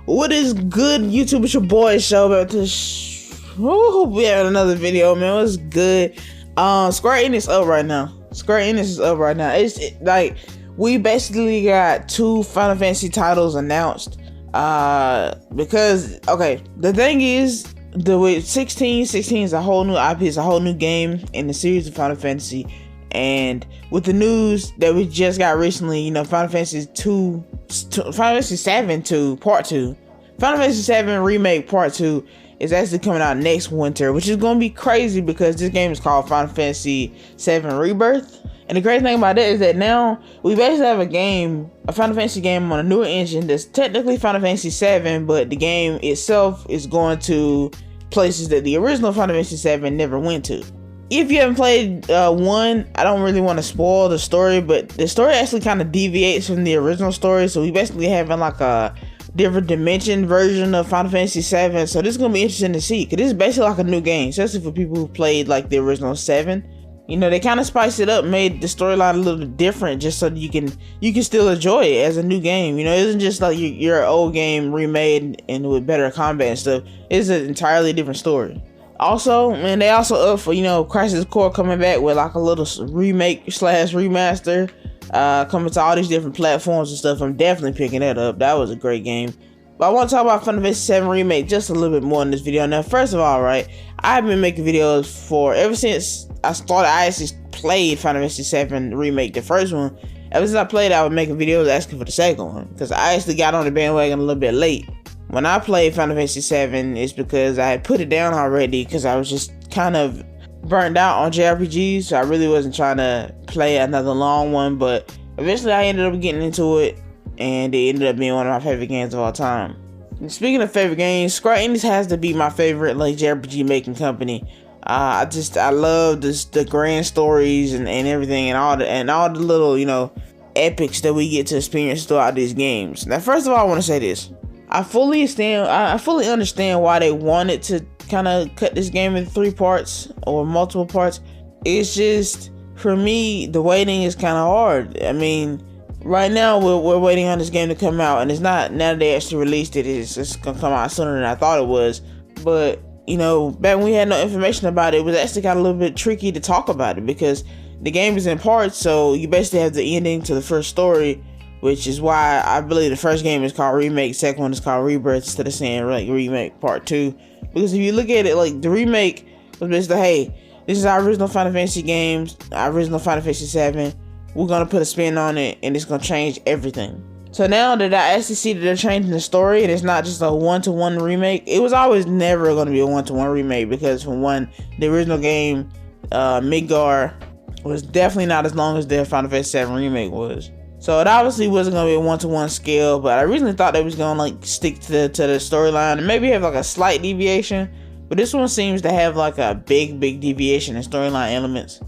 What is good, YouTube? It's your boy Show about to we have another video, man. What's good? Square Enix up right now. It's like we basically got 2 Final Fantasy titles announced. Because the thing is, the 16 is a whole new IP, it's a whole new game in the series of Final Fantasy. And with the news that we just got recently, you know, Final Fantasy 7 2 Part 2. Final Fantasy 7 Remake Part 2 is actually coming out next winter, which is going to be crazy because this game is called Final Fantasy 7 Rebirth. And the crazy thing about that is that now we basically have a Final Fantasy game on a newer engine that's technically Final Fantasy 7, but the game itself is going to places that the original Final Fantasy 7 never went to. If you haven't played 1, I don't really want to spoil the story, but the story actually kind of deviates from the original story. So we basically having like a different dimension version of Final Fantasy 7. So this is going to be interesting to see, because this is basically like a new game, especially for people who played like the original 7. You know, they kind of spiced it up, made the storyline a little bit different, just so you can still enjoy it as a new game. You know, it isn't just like your old game remade and with better combat and stuff. It's an entirely different story. Also, man, they also up for, you know, Crisis Core coming back with like a little remake / remaster, coming to all these different platforms and stuff. I'm definitely picking that up. That was a great game. But I want to talk about Final Fantasy 7 Remake just a little bit more in this video. Now, first of all, right, I've been making videos ever since I actually played Final Fantasy 7 Remake, the first one. Ever since I played it, I would make videos asking for the second one, because I actually got on the bandwagon a little bit late. When I played Final Fantasy 7, it's because I had put it down already, because I was just kind of burned out on JRPGs, so I really wasn't trying to play another long one. But eventually I ended up getting into it, and it ended up being one of my favorite games of all time. And speaking of favorite games, Square Enix has to be my favorite like JRPG making company. I love the grand stories and everything, and all the little, you know, epics that we get to experience throughout these games. Now, first of all, I want to say this: I fully understand why they wanted to kind of cut this game into 3 parts or multiple parts. It's just, for me, the waiting is kind of hard. I mean, right now we're waiting on this game to come out, and it's not, now that they actually released it, it's gonna come out sooner than I thought it was. But you know, back when we had no information about it, it was actually kind of a little bit tricky to talk about it, because the game is in parts, so you basically have the ending to the first story, which is why I believe the first game is called Remake, second one is called Rebirth, instead of saying like Remake Part 2. Because if you look at it, like, the remake was basically, hey, this is our original Final Fantasy games, our original Final Fantasy 7, we're gonna put a spin on it, and it's gonna change everything. So now that I actually see that they're changing the story and it's not just a one-to-one remake, it was always never going to be a one-to-one remake, because for one, the original game, Midgar, was definitely not as long as the Final Fantasy 7 Remake was. So it obviously wasn't going to be a one-to-one scale, but I originally thought they was going to like stick to the storyline and maybe have like a slight deviation, but this one seems to have like a big deviation in storyline elements,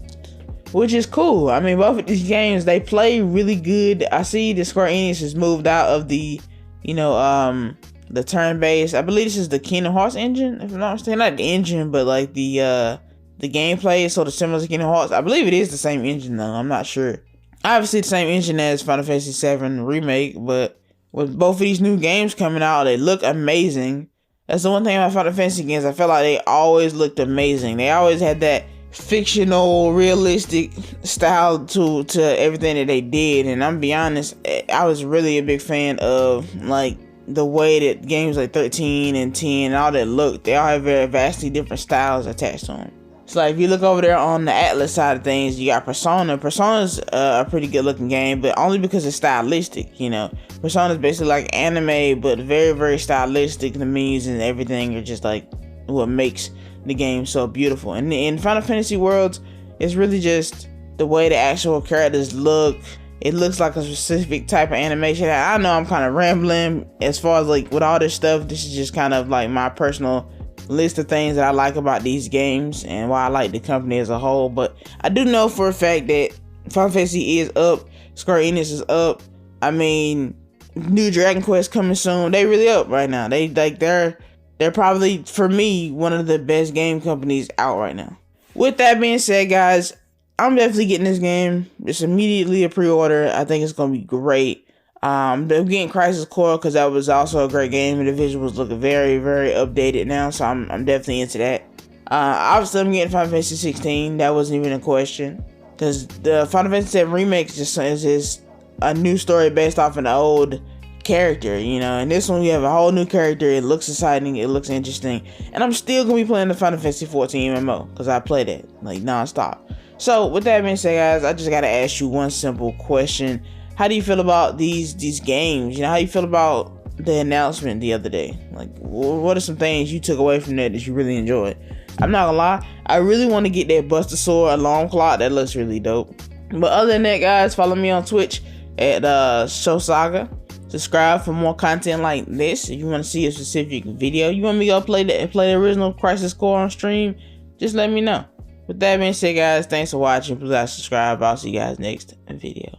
which is cool. I mean, both of these games, they play really good. I see the Square Enix has moved out of the, you know, the turn-based. I believe this is the Kingdom Hearts engine, if I'm not mistaken. Not the engine, but like the gameplay is sort of similar to Kingdom Hearts. I believe it is the same engine though. I'm not sure. Obviously the same engine as Final Fantasy 7 Remake, but with both of these new games coming out, they look amazing. That's the one thing about Final Fantasy games. I felt like they always looked amazing. They always had that fictional, realistic style to everything that they did. And I'm gonna be honest, I was really a big fan of like the way that games like 13 and 10 and all that look. They all have very vastly different styles attached to them. So like if you look over there on the Atlas side of things, you got Persona. Persona's a pretty good looking game, but only because it's stylistic, you know. Persona's basically like anime, but very stylistic. The memes and everything are just like what makes the game so beautiful. And in Final Fantasy worlds, it's really just the way the actual characters look. It looks like a specific type of animation. I know I'm kind of rambling as far as like with all this stuff. This is just kind of like my personal list of things that I like about these games and why I like the company as a whole. But I do know for a fact that Final Fantasy is up, Square Enix is up. I mean, new Dragon Quest coming soon. They really up right now. They're probably, for me, one of the best game companies out right now. With that being said, guys, I'm definitely getting this game. It's immediately a pre-order. I think it's gonna be great. They're getting Crisis Core because that was also a great game, and the visuals look very, very updated now. So I'm definitely into that. Obviously, I'm getting Final Fantasy 16. That wasn't even a question because the Final Fantasy 7 remake is a new story based off an old character, you know. And this one, we have a whole new character. It looks exciting. It looks interesting, and I'm still gonna be playing the Final Fantasy 14 MMO because I play that like nonstop. So with that being said, guys, I just gotta ask you one simple question. How do you feel about these games? You know, how do you feel about the announcement the other day? Like, what are some things you took away from that you really enjoyed? I'm not gonna lie, I really want to get that Buster Sword alarm clock. That looks really dope. But other than that, guys, follow me on Twitch at ShoSaga. Subscribe for more content like this. If you want to see a specific video, you want me to go play the original Crisis Core on stream, just let me know. With that being said, guys, thanks for watching. Please subscribe. I'll see you guys next video.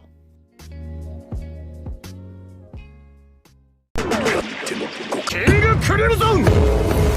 King of Career Zone!